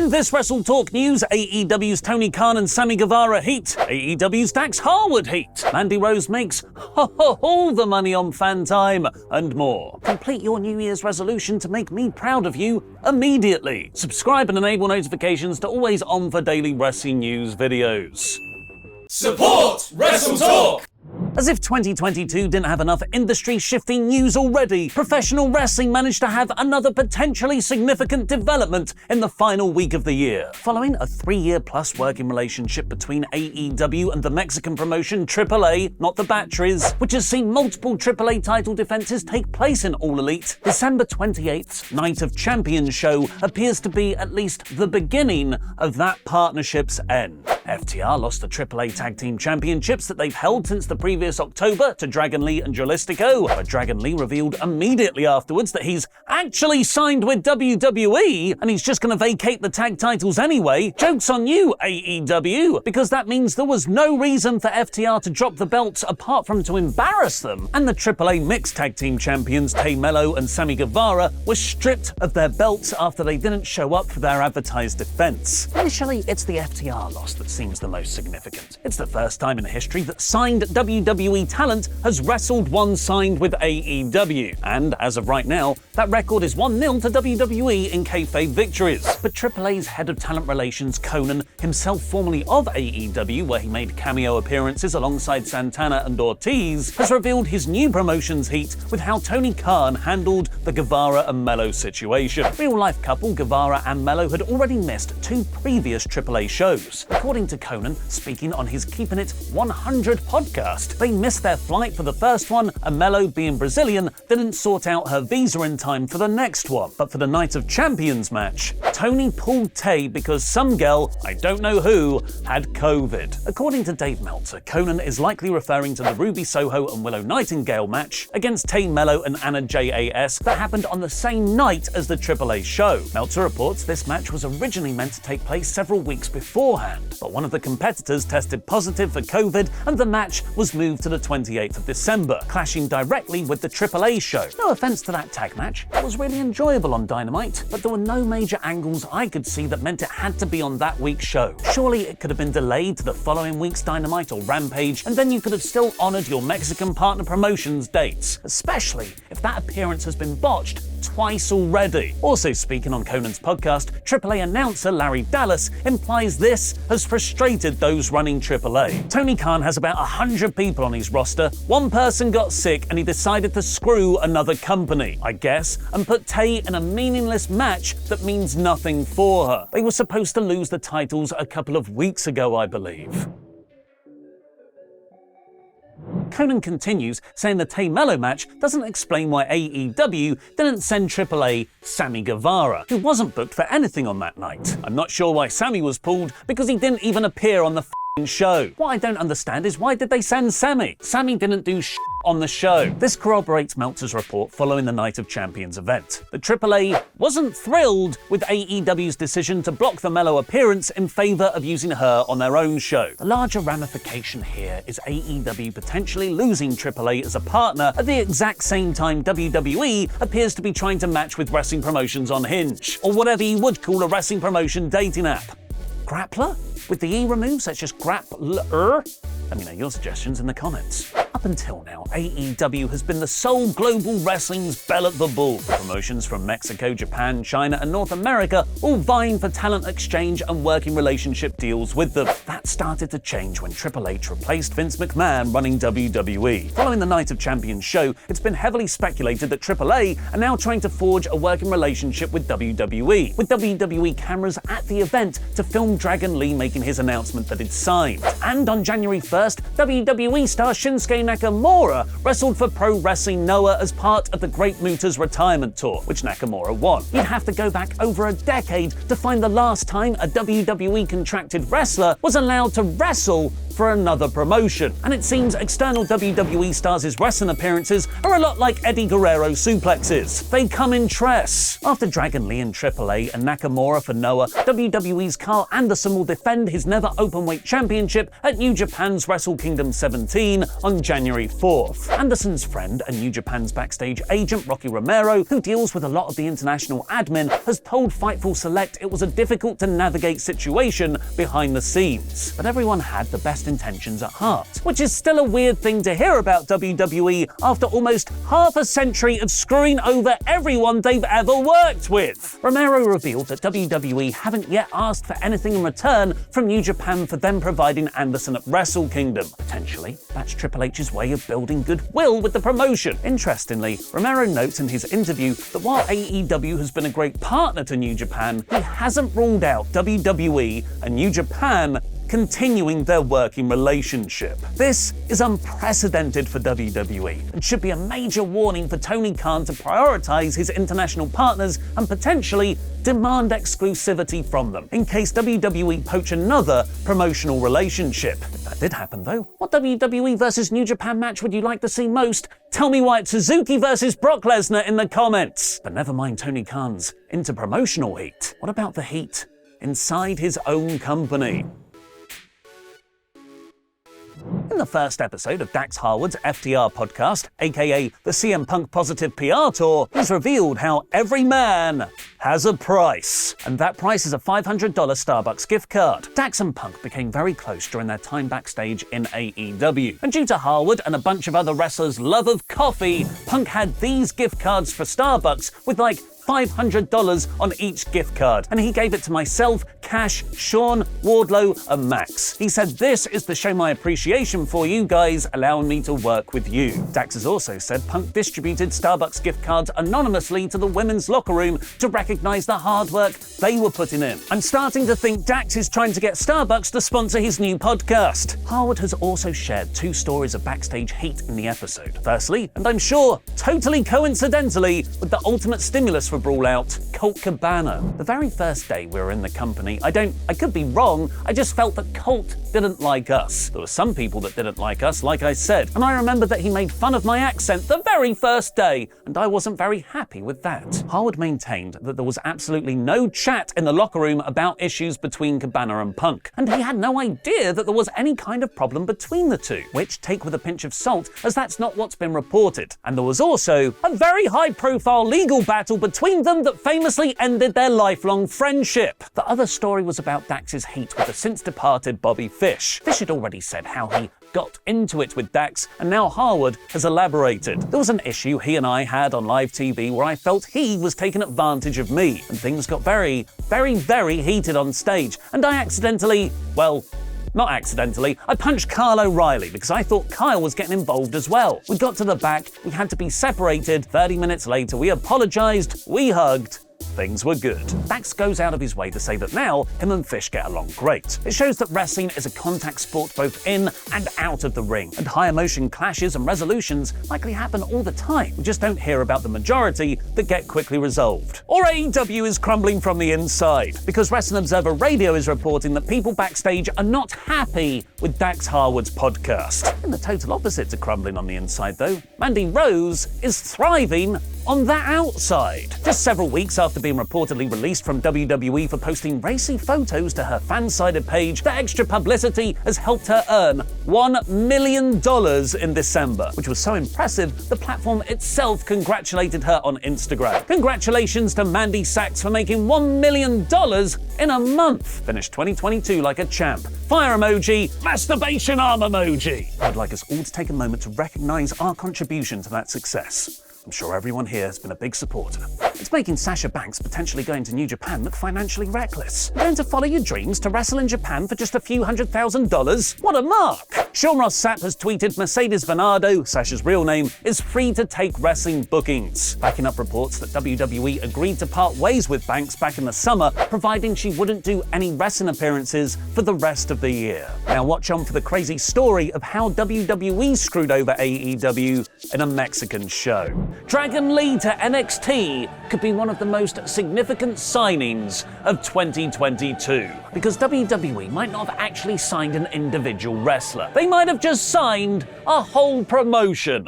In this WrestleTalk news, AEW's Tony Khan and Sammy Guevara Heat, AEW's Dax Harwood Heat, Mandy makes all the money on FanTime, and more. Complete your New Year's resolution to make me proud of you immediately. Subscribe and enable notifications to always on for daily wrestling news videos. Support WrestleTalk! As if 2022 didn't have enough industry-shifting news already, professional wrestling managed to have another potentially significant development in the final week of the year. Following a 3-year-plus working relationship between AEW and the Mexican promotion AAA, not the Batteries, which has seen multiple AAA title defenses take place in All Elite, December 28th Night of Champions show appears to be at least the beginning of that partnership's end. FTR lost the AAA Tag Team Championships that they've held since the previous October to Dragon Lee and Jalistico, but Dragon Lee revealed immediately afterwards that he's actually signed with WWE and he's just going to vacate the tag titles anyway. Joke's on you, AEW, because that means there was no reason for FTR to drop the belts apart from to embarrass them, and the AAA Mixed Tag Team Champions Melo and Sammy Guevara were stripped of their belts after they didn't show up for their advertised defense. Initially, it's the FTR loss that seems the most significant. It's the first time in history that signed WWE talent has wrestled one signed with AEW, and as of right now, that record is 1-0 to WWE in kayfabe victories. But AAA's head of talent relations, Conan, himself formerly of AEW, where he made cameo appearances alongside Santana and Ortiz, has revealed his new promotion's heat with how Tony Khan handled the Guevara and Melo situation. Real-life couple Guevara and Melo had already missed 2 previous AAA shows. According to Conan, speaking on his Keeping It 100 podcast, they missed their flight for the first one, and Melo, being Brazilian, didn't sort out her visa in time for the next one. But for the Night of Champions match, Tony pulled Tay because some girl, I don't know who, had COVID. According to Dave Meltzer, Conan is likely referring to the Ruby Soho and Willow Nightingale match against Tay Melo and Anna JAS that happened on the same night as the AAA show. Meltzer reports this match was originally meant to take place several weeks beforehand, but one of the competitors tested positive for COVID and the match was moved to the 28th of December, clashing directly with the AAA show. No offense to that tag match, it was really enjoyable on Dynamite, but there were no major angles I could see that meant it had to be on that week's show. Surely it could have been delayed to the following week's Dynamite or Rampage, and then you could have still honored your Mexican partner promotion's dates, especially if that appearance has been botched twice already. Also speaking on Conan's podcast, AAA announcer Larry Dallas implies this has frustrated those running AAA. Tony Khan has about 100 people on his roster. One person got sick and he decided to screw another company, I guess, and put Tay in a meaningless match that means nothing for her. They were supposed to lose the titles a couple of weeks ago, I believe. Conan continues, saying the Tay Melo match doesn't explain why AEW didn't send AAA Sammy Guevara, who wasn't booked for anything on that night. I'm not sure why Sammy was pulled, because he didn't even appear on the show. What I don't understand is why did they send Sammy? Sammy didn't do on the show. This corroborates Meltzer's report following the Night of Champions event. The AAA wasn't thrilled with AEW's decision to block the Melo appearance in favor of using her on their own show. The larger ramification here is AEW potentially losing AAA as a partner at the exact same time WWE appears to be trying to match with wrestling promotions on Hinge, or whatever you would call a wrestling promotion dating app. Grappler? With the E removed, such as grappler? Let me know your suggestions in the comments. Up until now, AEW has been the sole global wrestling's belle at the ball. Promotions from Mexico, Japan, China, and North America all vying for talent exchange and working relationship deals with them. That started to change when Triple H replaced Vince McMahon running WWE. Following the Night of Champions show, it's been heavily speculated that AAA are now trying to forge a working relationship with WWE, with WWE cameras at the event to film Dragon Lee making his announcement that he'd signed. And on January 1st, WWE star Shinsuke Nakamura wrestled for Pro Wrestling Noah as part of the Great Muta's retirement tour, which Nakamura won. You'd have to go back over a decade to find the last time a WWE contracted wrestler was allowed to wrestle for another promotion. And it seems external WWE stars' wrestling appearances are a lot like Eddie Guerrero suplexes. They come in tress. After Dragon Lee in AAA and Nakamura for Noah, WWE's Carl Anderson will defend his Never Openweight Championship at New Japan's Wrestle Kingdom 17 on January 4th. Anderson's friend and New Japan's backstage agent Rocky Romero, who deals with a lot of the international admin, has told Fightful Select it was a difficult to navigate situation behind the scenes. But everyone had the best intentions at heart, which is still a weird thing to hear about WWE after almost half a century of screwing over everyone they've ever worked with. Romero revealed that WWE haven't yet asked for anything in return from New Japan for them providing Anderson at Wrestle Kingdom. Potentially, that's Triple H's way of building goodwill with the promotion. Interestingly, Romero notes in his interview that while AEW has been a great partner to New Japan, he hasn't ruled out WWE and New Japan continuing their working relationship. This is unprecedented for WWE and should be a major warning for Tony Khan to prioritize his international partners and potentially demand exclusivity from them, in case WWE poach another promotional relationship. If that did happen though, what WWE versus New Japan match would you like to see most? Tell me why it's Suzuki versus Brock Lesnar in the comments. But never mind Tony Khan's interpromotional heat. What about the heat inside his own company? In the first episode of Dax Harwood's FTR podcast, aka the CM Punk Positive PR Tour, he's revealed how every man has a price. And that price is a $500 Starbucks gift card. Dax and Punk became very close during their time backstage in AEW. And due to Harwood and a bunch of other wrestlers' love of coffee, Punk had these gift cards for Starbucks with like $500 on each gift card, and he gave it to myself, Cash, Sean, Wardlow, and Max. He said, "This is to show my appreciation for you guys allowing me to work with you." Dax has also said Punk distributed Starbucks gift cards anonymously to the women's locker room to recognize the hard work they were putting in. I'm starting to think Dax is trying to get Starbucks to sponsor his new podcast. Harwood has also shared 2 stories of backstage heat in the episode. Firstly, and I'm sure totally coincidentally, with the ultimate stimulus for Brawl Out, Colt Cabana. The very first day we were in the company, I could be wrong, I just felt that Colt didn't like us. There were some people that didn't like us, like I said, and I remember that he made fun of my accent the very first day, and I wasn't very happy with that. Harwood maintained that there was absolutely no chat in the locker room about issues between Cabana and Punk, and he had no idea that there was any kind of problem between the two, which take with a pinch of salt, as that's not what's been reported. And there was also a very high-profile legal battle between them that famously ended their lifelong friendship. The other story was about Dax's heat with the since-departed Bobby Fish. Fish had already said how he got into it with Dax, and now Harwood has elaborated. There was an issue he and I had on live TV where I felt he was taking advantage of me, and things got very, very, very heated on stage, and I accidentally, well, not accidentally, I punched Kyle O'Reilly because I thought Kyle was getting involved as well. We got to the back, we had to be separated. 30 minutes later, we apologized, we hugged. Things were good. Dax goes out of his way to say that now him and Fish get along great. It shows that wrestling is a contact sport both in and out of the ring, and high emotion clashes and resolutions likely happen all the time. We just don't hear about the majority that get quickly resolved. Or AEW is crumbling from the inside, because Wrestling Observer Radio is reporting that people backstage are not happy with Dax Harwood's podcast. In the total opposite to crumbling on the inside though, Mandy Rose is thriving on the outside. Just several weeks after being reportedly released from WWE for posting racy photos to her fan-sided page, the extra publicity has helped her earn $1 million in December, which was so impressive, the platform itself congratulated her on Instagram. Congratulations to Mandy Sachs for making $1 million in a month. Finished 2022 like a champ. Fire emoji, masturbation arm emoji. I'd like us all to take a moment to recognize our contribution to that success. I'm sure everyone here has been a big supporter. It's making Sasha Banks potentially going to New Japan look financially reckless. Going to follow your dreams to wrestle in Japan for just a few $100,000? What a mark! Sean Ross Sapp has tweeted Mercedes Venado, Sasha's real name, is free to take wrestling bookings, backing up reports that WWE agreed to part ways with Banks back in the summer, providing she wouldn't do any wrestling appearances for the rest of the year. Now watch on for the crazy story of how WWE screwed over AEW in a Mexican show. Dragon Lee to NXT could be one of the most significant signings of 2022. Because WWE might not have actually signed an individual wrestler. They might have just signed a whole promotion.